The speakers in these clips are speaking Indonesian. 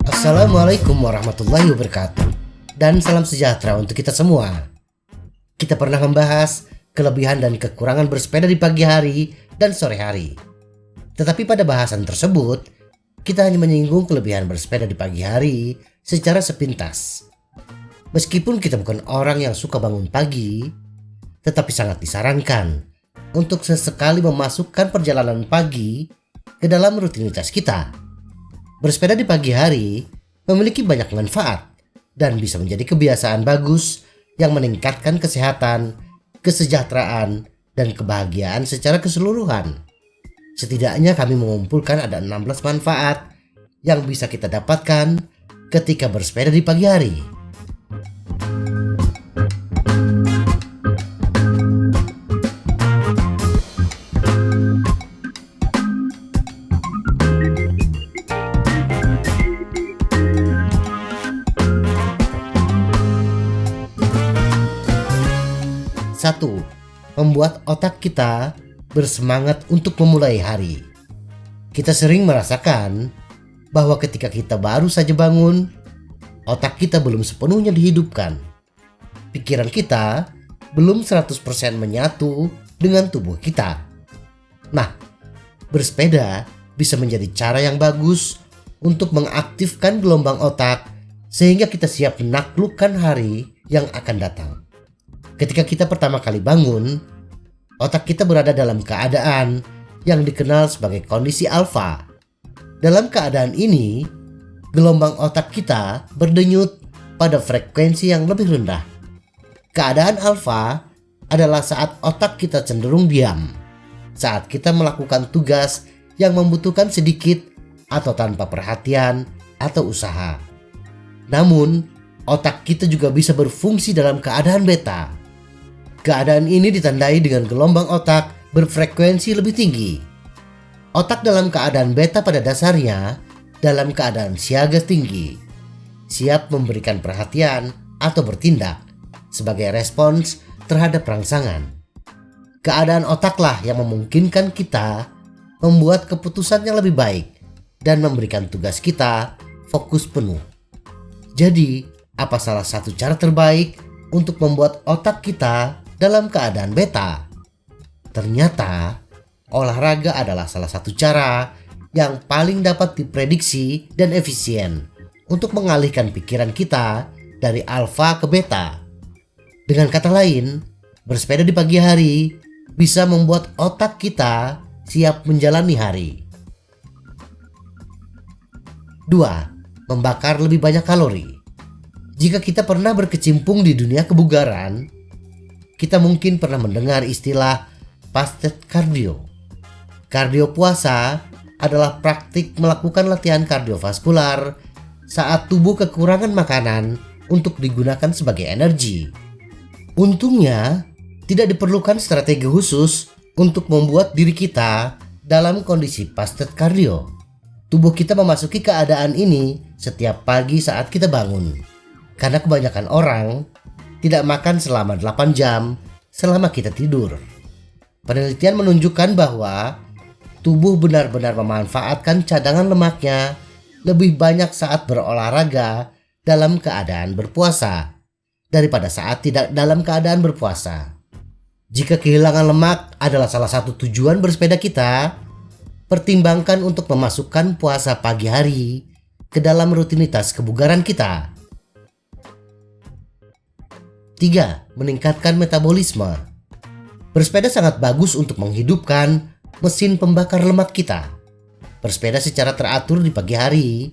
Assalamualaikum warahmatullahi wabarakatuh. Dan salam sejahtera untuk kita semua. Kita pernah membahas kelebihan dan kekurangan bersepeda di pagi hari dan sore hari. Tetapi pada bahasan tersebut, kita hanya menyinggung kelebihan bersepeda di pagi hari secara sepintas. Meskipun kita bukan orang yang suka bangun pagi, tetapi sangat disarankan untuk sesekali memasukkan perjalanan pagi ke dalam rutinitas kita. Bersepeda di pagi hari memiliki banyak manfaat dan bisa menjadi kebiasaan bagus yang meningkatkan kesehatan, kesejahteraan, dan kebahagiaan secara keseluruhan. Setidaknya kami mengumpulkan ada 16 manfaat yang bisa kita dapatkan ketika bersepeda di pagi hari. Satu, membuat otak kita bersemangat untuk memulai hari. Kita sering merasakan bahwa ketika kita baru saja bangun, otak kita belum sepenuhnya dihidupkan. Pikiran kita belum 100% menyatu dengan tubuh kita. Nah, bersepeda bisa menjadi cara yang bagus untuk mengaktifkan gelombang otak sehingga kita siap menaklukkan hari yang akan datang. Ketika kita pertama kali bangun, otak kita berada dalam keadaan yang dikenal sebagai kondisi alfa. Dalam keadaan ini, gelombang otak kita berdenyut pada frekuensi yang lebih rendah. Keadaan alfa adalah saat otak kita cenderung diam, saat kita melakukan tugas yang membutuhkan sedikit atau tanpa perhatian atau usaha. Namun, otak kita juga bisa berfungsi dalam keadaan beta. Keadaan ini ditandai dengan gelombang otak berfrekuensi lebih tinggi. Otak dalam keadaan beta pada dasarnya dalam keadaan siaga tinggi, siap memberikan perhatian atau bertindak sebagai respons terhadap rangsangan. Keadaan otaklah yang memungkinkan kita membuat keputusan yang lebih baik dan memberikan tugas kita fokus penuh. Jadi, apa salah satu cara terbaik untuk membuat otak kita dalam keadaan beta? Ternyata olahraga adalah salah satu cara yang paling dapat diprediksi dan efisien untuk mengalihkan pikiran kita dari alfa ke beta. Dengan kata lain, bersepeda di pagi hari bisa membuat otak kita siap menjalani hari. 2. Membakar lebih banyak kalori. Jika kita pernah berkecimpung di dunia kebugaran, kita mungkin pernah mendengar istilah fasted cardio. Kardio puasa adalah praktik melakukan latihan kardiovaskular saat tubuh kekurangan makanan untuk digunakan sebagai energi. Untungnya, tidak diperlukan strategi khusus untuk membuat diri kita dalam kondisi fasted cardio. Tubuh kita memasuki keadaan ini setiap pagi saat kita bangun. Karena kebanyakan orang tidak makan selama 8 jam selama kita tidur. Penelitian menunjukkan bahwa tubuh benar-benar memanfaatkan cadangan lemaknya lebih banyak saat berolahraga dalam keadaan berpuasa daripada saat tidak dalam keadaan berpuasa. Jika kehilangan lemak adalah salah satu tujuan bersepeda kita, pertimbangkan untuk memasukkan puasa pagi hari ke dalam rutinitas kebugaran kita. 3. Meningkatkan metabolisme. Bersepeda sangat bagus untuk menghidupkan mesin pembakar lemak kita. Bersepeda secara teratur di pagi hari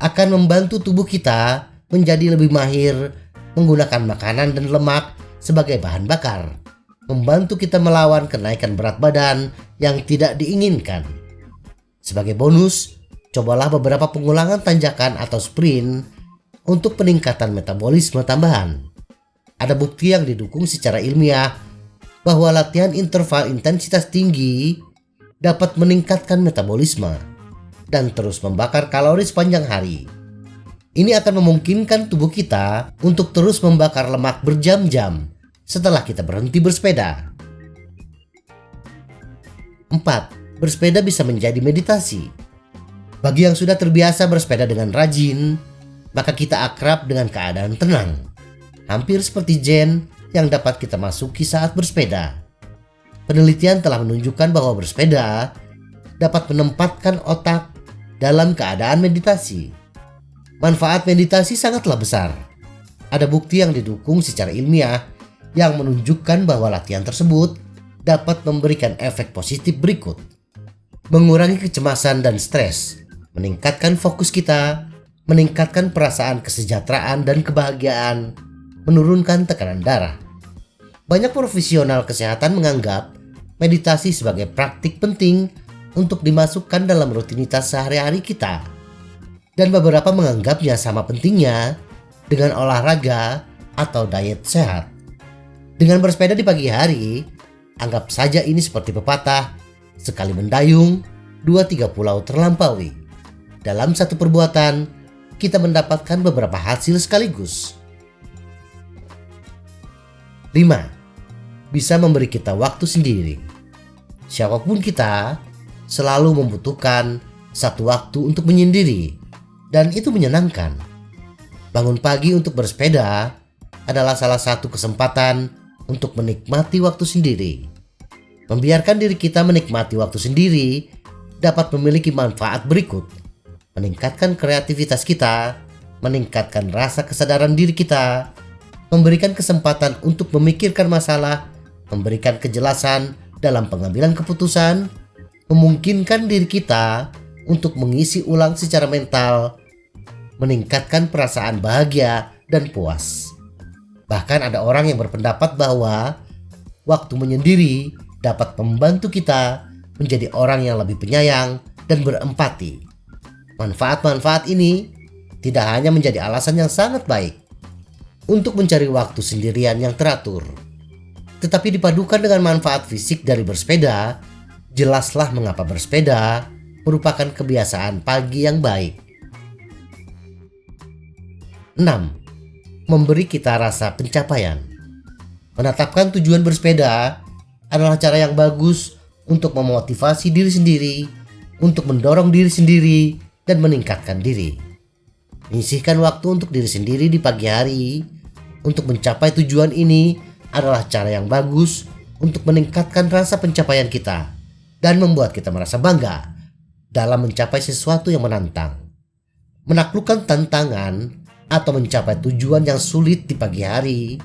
akan membantu tubuh kita menjadi lebih mahir menggunakan makanan dan lemak sebagai bahan bakar, membantu kita melawan kenaikan berat badan yang tidak diinginkan. Sebagai bonus, cobalah beberapa pengulangan tanjakan atau sprint untuk peningkatan metabolisme tambahan. Ada bukti yang didukung secara ilmiah bahwa latihan interval intensitas tinggi dapat meningkatkan metabolisme dan terus membakar kalori sepanjang hari. Ini akan memungkinkan tubuh kita untuk terus membakar lemak berjam-jam setelah kita berhenti bersepeda. 4. Bersepeda bisa menjadi meditasi. Bagi yang sudah terbiasa bersepeda dengan rajin, maka kita akrab dengan keadaan tenang. Hampir seperti zen yang dapat kita masuki saat bersepeda. Penelitian telah menunjukkan bahwa bersepeda dapat menempatkan otak dalam keadaan meditasi. Manfaat meditasi sangatlah besar. Ada bukti yang didukung secara ilmiah yang menunjukkan bahwa latihan tersebut dapat memberikan efek positif berikut. Mengurangi kecemasan dan stres, meningkatkan fokus kita, meningkatkan perasaan kesejahteraan dan kebahagiaan, menurunkan tekanan darah. Banyak profesional kesehatan menganggap meditasi sebagai praktik penting untuk dimasukkan dalam rutinitas sehari-hari kita. Dan beberapa menganggapnya sama pentingnya dengan olahraga atau diet sehat. Dengan bersepeda di pagi hari, anggap saja ini seperti pepatah, sekali mendayung, 2-3 pulau terlampaui. Dalam satu perbuatan, kita mendapatkan beberapa hasil sekaligus. 5. Bisa memberi kita waktu sendiri. Siapapun kita selalu membutuhkan satu waktu untuk menyendiri, dan itu menyenangkan. Bangun pagi untuk bersepeda adalah salah satu kesempatan untuk menikmati waktu sendiri. Membiarkan diri kita menikmati waktu sendiri dapat memiliki manfaat berikut: meningkatkan kreativitas kita, meningkatkan rasa kesadaran diri kita, memberikan kesempatan untuk memikirkan masalah, memberikan kejelasan dalam pengambilan keputusan, memungkinkan diri kita untuk mengisi ulang secara mental, meningkatkan perasaan bahagia dan puas. Bahkan ada orang yang berpendapat bahwa waktu menyendiri dapat membantu kita menjadi orang yang lebih penyayang dan berempati. Manfaat-manfaat ini tidak hanya menjadi alasan yang sangat baik untuk mencari waktu sendirian yang teratur, tetapi dipadukan dengan manfaat fisik dari bersepeda, jelaslah mengapa bersepeda merupakan kebiasaan pagi yang baik. 6. Memberi kita rasa pencapaian. Menetapkan tujuan bersepeda adalah cara yang bagus untuk memotivasi diri sendiri, untuk mendorong diri sendiri, dan meningkatkan diri. Menyisihkan waktu untuk diri sendiri di pagi hari untuk mencapai tujuan ini adalah cara yang bagus untuk meningkatkan rasa pencapaian kita dan membuat kita merasa bangga dalam mencapai sesuatu yang menantang. Menaklukkan tantangan atau mencapai tujuan yang sulit di pagi hari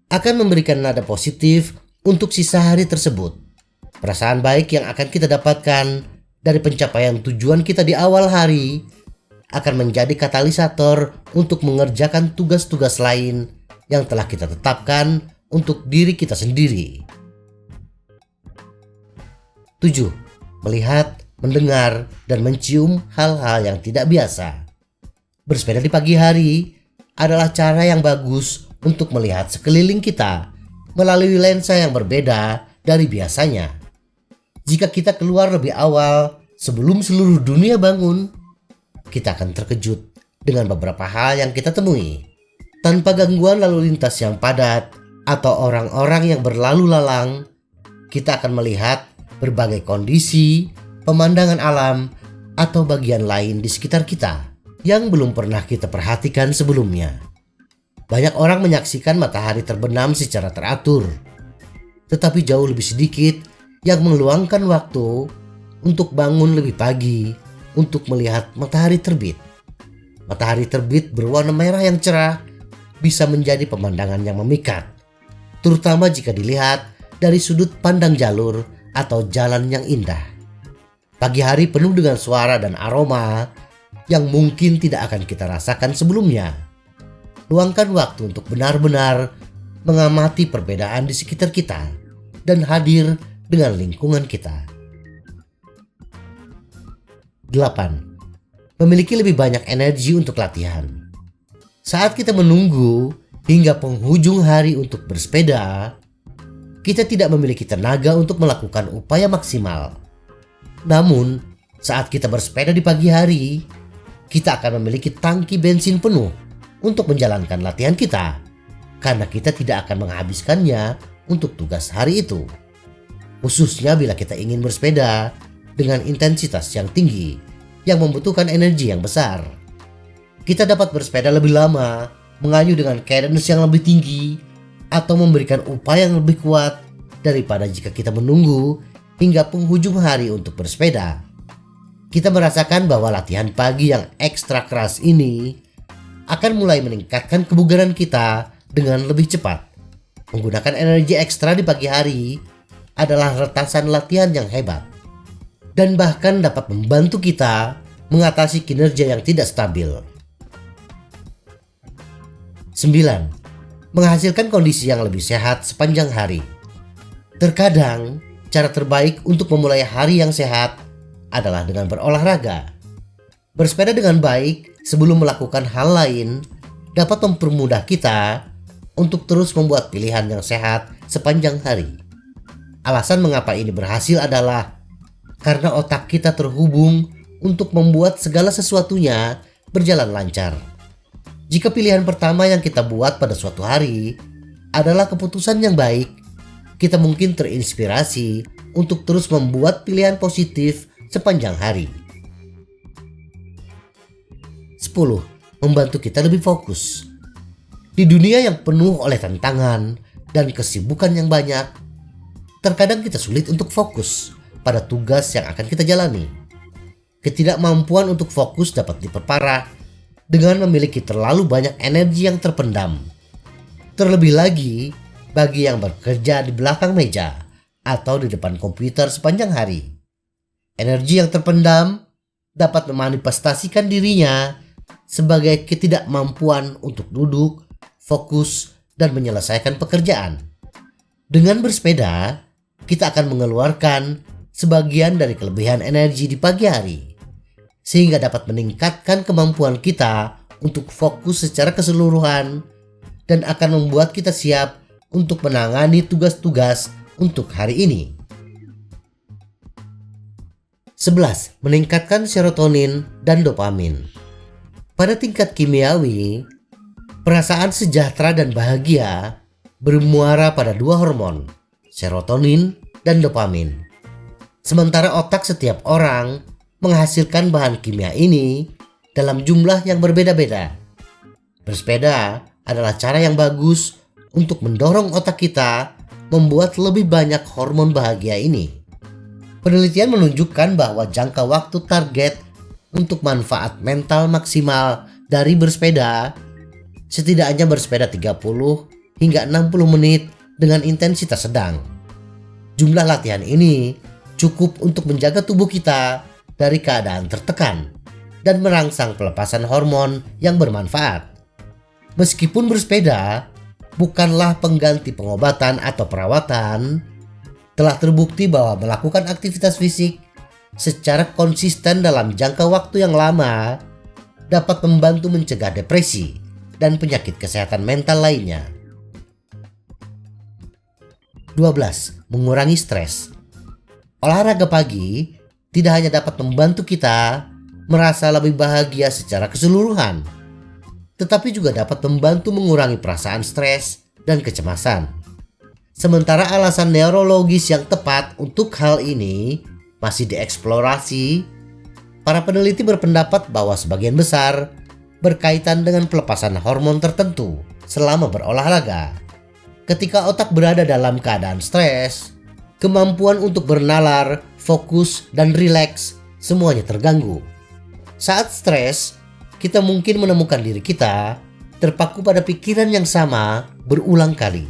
akan memberikan nada positif untuk sisa hari tersebut. Perasaan baik yang akan kita dapatkan dari pencapaian tujuan kita di awal hari akan menjadi katalisator untuk mengerjakan tugas-tugas lain yang telah kita tetapkan untuk diri kita sendiri. 7. Melihat, mendengar, dan mencium hal-hal yang tidak biasa. Bersepeda di pagi hari adalah cara yang bagus untuk melihat sekeliling kita melalui lensa yang berbeda dari biasanya. Jika kita keluar lebih awal sebelum seluruh dunia bangun, kita akan terkejut dengan beberapa hal yang kita temui. Tanpa gangguan lalu lintas yang padat atau orang-orang yang berlalu lalang, kita akan melihat berbagai kondisi, pemandangan alam, atau bagian lain di sekitar kita yang belum pernah kita perhatikan sebelumnya. Banyak orang menyaksikan matahari terbenam secara teratur, tetapi jauh lebih sedikit yang meluangkan waktu untuk bangun lebih pagi untuk melihat matahari terbit. Matahari terbit berwarna merah yang cerah bisa menjadi pemandangan yang memikat, terutama jika dilihat dari sudut pandang jalur atau jalan yang indah. Pagi hari penuh dengan suara dan aroma yang mungkin tidak akan kita rasakan sebelumnya. Luangkan waktu untuk benar-benar mengamati perbedaan di sekitar kita dan hadir dengan lingkungan kita. 8. Memiliki lebih banyak energi untuk latihan. Saat kita menunggu hingga penghujung hari untuk bersepeda, kita tidak memiliki tenaga untuk melakukan upaya maksimal. Namun, saat kita bersepeda di pagi hari, kita akan memiliki tangki bensin penuh untuk menjalankan latihan kita, karena kita tidak akan menghabiskannya untuk tugas hari itu. khususnya bila kita ingin bersepeda dengan intensitas yang tinggi yang membutuhkan energi yang besar. Kita dapat bersepeda lebih lama, mengayuh dengan cadence yang lebih tinggi, atau memberikan upaya yang lebih kuat daripada jika kita menunggu hingga penghujung hari untuk bersepeda. Kita merasakan bahwa latihan pagi yang ekstra keras ini akan mulai meningkatkan kebugaran kita dengan lebih cepat. Menggunakan energi ekstra di pagi hari adalah retasan latihan yang hebat dan bahkan dapat membantu kita mengatasi kinerja yang tidak stabil. 9. Menghasilkan kondisi yang lebih sehat sepanjang hari. Terkadang, cara terbaik untuk memulai hari yang sehat adalah dengan berolahraga. Bersepeda dengan baik sebelum melakukan hal lain dapat mempermudah kita untuk terus membuat pilihan yang sehat sepanjang hari. Alasan mengapa ini berhasil adalah karena otak kita terhubung untuk membuat segala sesuatunya berjalan lancar. Jika pilihan pertama yang kita buat pada suatu hari adalah keputusan yang baik, kita mungkin terinspirasi untuk terus membuat pilihan positif sepanjang hari. 10. Membantu kita lebih fokus. Di dunia yang penuh oleh tantangan dan kesibukan yang banyak, terkadang kita sulit untuk fokus pada tugas yang akan kita jalani. Ketidakmampuan untuk fokus dapat diperparah dengan memiliki terlalu banyak energi yang terpendam. Terlebih lagi bagi yang bekerja di belakang meja atau di depan komputer sepanjang hari. Energi yang terpendam dapat memanifestasikan dirinya sebagai ketidakmampuan untuk duduk, fokus, dan menyelesaikan pekerjaan. Dengan bersepeda, kita akan mengeluarkan sebagian dari kelebihan energi di pagi hari, sehingga dapat meningkatkan kemampuan kita untuk fokus secara keseluruhan dan akan membuat kita siap untuk menangani tugas-tugas untuk hari ini. 11. Meningkatkan serotonin dan dopamin. Pada tingkat kimiawi, perasaan sejahtera dan bahagia bermuara pada dua hormon, serotonin dan dopamin. Sementara otak setiap orang menghasilkan bahan kimia ini dalam jumlah yang berbeda-beda. Bersepeda adalah cara yang bagus untuk mendorong otak kita membuat lebih banyak hormon bahagia ini. Penelitian menunjukkan bahwa jangka waktu target untuk manfaat mental maksimal dari bersepeda setidaknya bersepeda 30 hingga 60 menit dengan intensitas sedang. Jumlah latihan ini cukup untuk menjaga tubuh kita dari keadaan tertekan dan merangsang pelepasan hormon yang bermanfaat. Meskipun bersepeda bukanlah pengganti pengobatan atau perawatan, telah terbukti bahwa melakukan aktivitas fisik secara konsisten dalam jangka waktu yang lama dapat membantu mencegah depresi dan penyakit kesehatan mental lainnya. 12. Mengurangi stres. Olahraga pagi tidak hanya dapat membantu kita merasa lebih bahagia secara keseluruhan, tetapi juga dapat membantu mengurangi perasaan stres dan kecemasan. Sementara alasan neurologis yang tepat untuk hal ini masih dieksplorasi, para peneliti berpendapat bahwa sebagian besar berkaitan dengan pelepasan hormon tertentu selama berolahraga. Ketika otak berada dalam keadaan stres, kemampuan untuk bernalar, fokus, dan rileks semuanya terganggu. Saat stres, kita mungkin menemukan diri kita terpaku pada pikiran yang sama berulang kali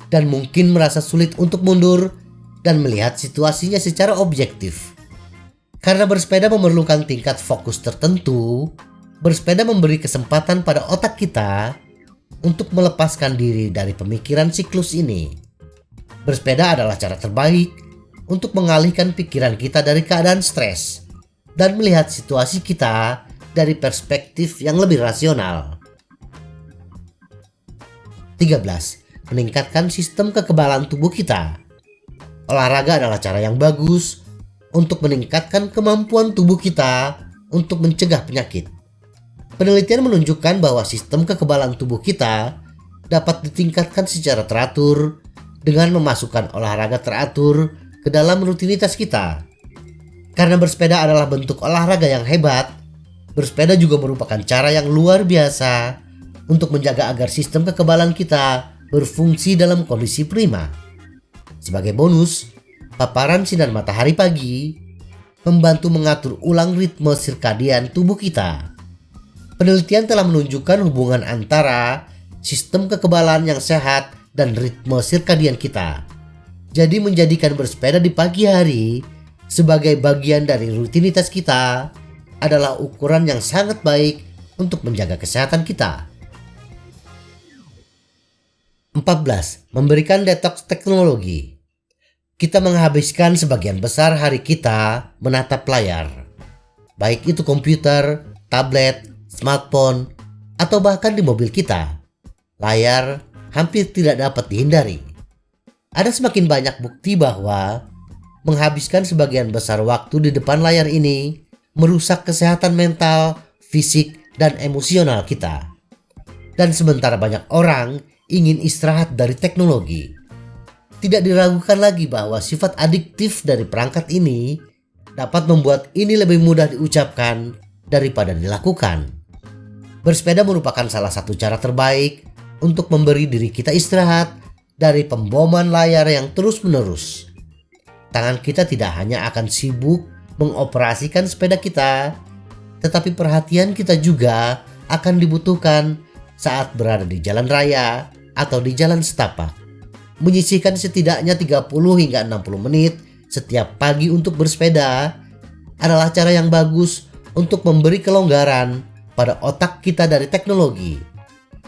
dan mungkin merasa sulit untuk mundur dan melihat situasinya secara objektif. Karena bersepeda memerlukan tingkat fokus tertentu, bersepeda memberi kesempatan pada otak kita untuk melepaskan diri dari pemikiran siklus ini. Bersepeda adalah cara terbaik untuk mengalihkan pikiran kita dari keadaan stres dan melihat situasi kita dari perspektif yang lebih rasional. 13. Meningkatkan sistem kekebalan tubuh kita. Olahraga adalah cara yang bagus untuk meningkatkan kemampuan tubuh kita untuk mencegah penyakit. Penelitian menunjukkan bahwa sistem kekebalan tubuh kita dapat ditingkatkan secara teratur dengan memasukkan olahraga teratur ke dalam rutinitas kita. Karena bersepeda adalah bentuk olahraga yang hebat, bersepeda juga merupakan cara yang luar biasa untuk menjaga agar sistem kekebalan kita berfungsi dalam kondisi prima. Sebagai bonus, paparan sinar matahari pagi membantu mengatur ulang ritme sirkadian tubuh kita. Penelitian telah menunjukkan hubungan antara sistem kekebalan yang sehat dan ritme sirkadian kita. Jadi menjadikan bersepeda di pagi hari sebagai bagian dari rutinitas kita adalah ukuran yang sangat baik untuk menjaga kesehatan kita. 14. Memberikan detoks teknologi. Kita menghabiskan sebagian besar hari kita menatap layar, baik itu komputer, tablet, smartphone, atau bahkan di mobil kita. Layar hampir tidak dapat dihindari. Ada semakin banyak bukti bahwa menghabiskan sebagian besar waktu di depan layar ini merusak kesehatan mental, fisik, dan emosional kita. Dan sementara banyak orang ingin istirahat dari teknologi, tidak diragukan lagi bahwa sifat adiktif dari perangkat ini dapat membuat ini lebih mudah diucapkan daripada dilakukan. Bersepeda merupakan salah satu cara terbaik untuk memberi diri kita istirahat dari pemboman layar yang terus-menerus. Tangan kita tidak hanya akan sibuk mengoperasikan sepeda kita, tetapi perhatian kita juga akan dibutuhkan saat berada di jalan raya atau di jalan setapak. Menyisihkan setidaknya 30 hingga 60 menit setiap pagi untuk bersepeda adalah cara yang bagus untuk memberi kelonggaran pada otak kita dari teknologi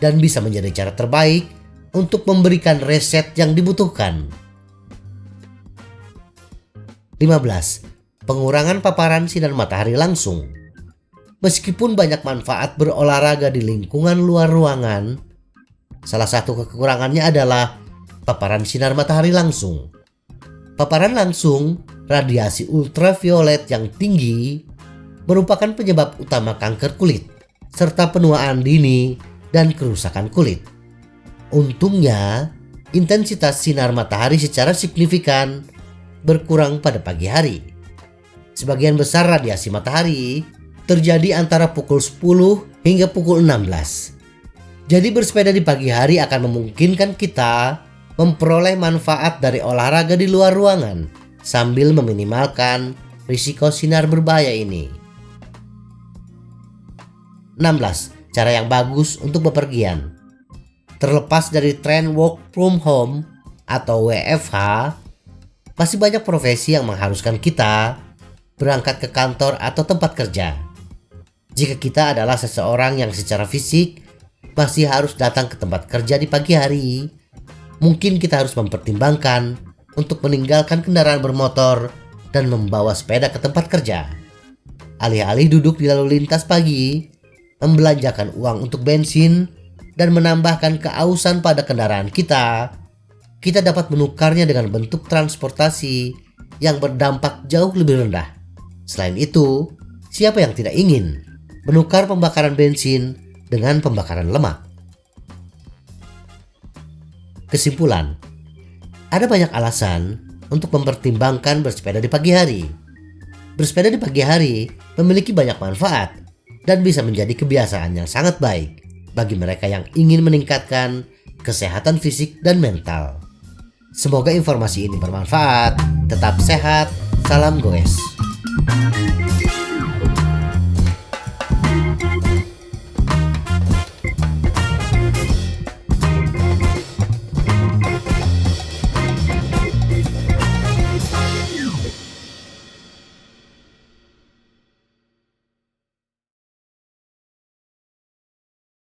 dan bisa menjadi cara terbaik untuk memberikan reset yang dibutuhkan. 15. Pengurangan paparan sinar matahari langsung. Meskipun banyak manfaat berolahraga di lingkungan luar ruangan, salah satu kekurangannya adalah paparan sinar matahari langsung. Paparan langsung, radiasi ultraviolet yang tinggi, merupakan penyebab utama kanker kulit, serta penuaan dini dan kerusakan kulit. Untungnya, intensitas sinar matahari secara signifikan berkurang pada pagi hari. Sebagian besar radiasi matahari terjadi antara pukul 10 hingga pukul 16. Jadi bersepeda di pagi hari akan memungkinkan kita memperoleh manfaat dari olahraga di luar ruangan sambil meminimalkan risiko sinar berbahaya ini. 16. Cara yang bagus untuk bepergian. Terlepas dari tren work from home atau WFH, masih banyak profesi yang mengharuskan kita berangkat ke kantor atau tempat kerja. Jika kita adalah seseorang yang secara fisik masih harus datang ke tempat kerja di pagi hari, mungkin kita harus mempertimbangkan untuk meninggalkan kendaraan bermotor dan membawa sepeda ke tempat kerja. Alih-alih duduk di lalu lintas pagi, membelanjakan uang untuk bensin, dan menambahkan keausan pada kendaraan kita dapat menukarnya dengan bentuk transportasi yang berdampak jauh lebih rendah. Selain itu, siapa yang tidak ingin menukar pembakaran bensin dengan pembakaran lemak? Kesimpulan, ada banyak alasan untuk mempertimbangkan bersepeda di pagi hari. Bersepeda di pagi hari memiliki banyak manfaat dan bisa menjadi kebiasaan yang sangat baik bagi mereka yang ingin meningkatkan kesehatan fisik dan mental. Semoga informasi ini bermanfaat. Tetap sehat. Salam goes.